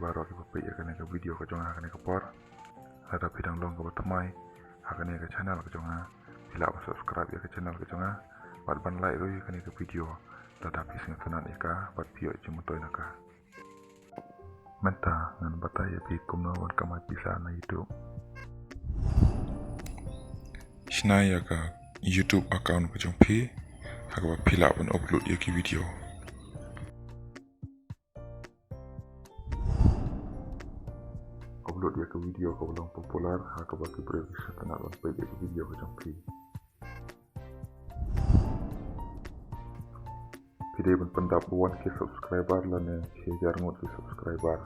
baru ke papai akan ke video ke jonga akan ke por ada bidang long ke batamai akan ke channel ke jonga bila subscribe ya ke channel ke jonga buat ban like rui akan ke video ada pising sunan ika buat video cumutoi naka menta ngan batai ya pi kumno wan kamai bisa na YouTube Shnaya ka YouTube account ko jong pi haka pila ban upload ya ki video upload ya ke video ko belum popular haka baki previous tanah ban pe ya ke video ko jong pi video ban pendap 1k subscriber la ne 1000 ngot ki subscriber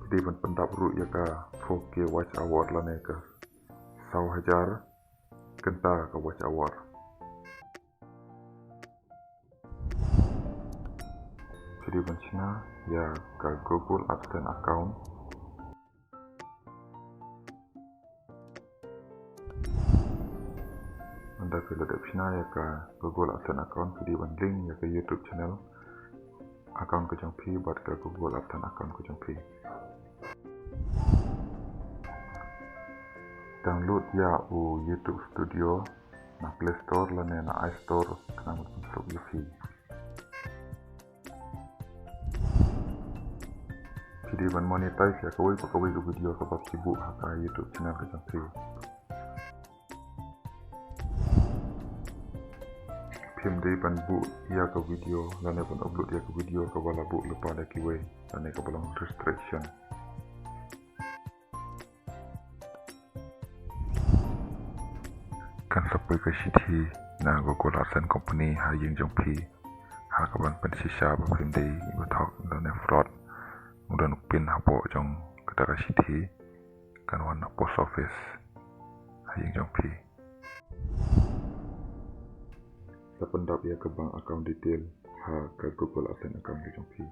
video ban pendap ru ya ka 4k watch hour la ne ka 1000 kenta ka watch hour video ban china ya ka Google AdSense account anda kalau ada china ya ka Google AdSense account video ban link ya ka YouTube channel account ko jong pi buat ka Google AdSense account ko jong pi download ya YouTube Studio na Play Store la na iStore kana masuk UC video ban monetize ya kawai ke video ka bab sibuk haka YouTube channel ka jong pi film day ban bu ya ka video la ne ban upload ya ka video ka wala bu lepa da kiwe la ne ka belum restriction kan sampai ke sini na Google AdSense company ha yang jong pi ha ka ban sisa ba film day batok la ne fraud mudah nukpin hapo jong ketara sini kan wan post office ha yang jong pi sependap ya ke bank account detail ha ke Google AdSense account ke jong pi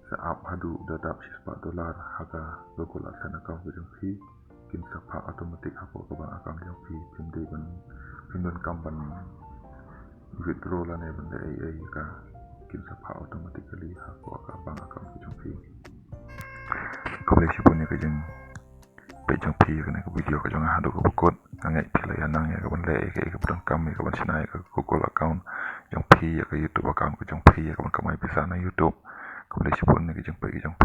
saap hadu dadap $4 harga Google AdSense account ke jong pi kin sapa automatik hapo ke bank account jong pi pindon kamban withdraw la ne benda ai ka kin sapa automatically hapo ke bank account ke jong pi ko boleh sipun ke jeng pejang pi kena ke video ke jangan hadu ke bekut ngai pilihan nang ya ke benda ke pedang kami ke ban sinai ke Google account jong pi ya ke YouTube account ke jong pi ya ke kamai bisa na YouTube ko boleh sipun ke jeng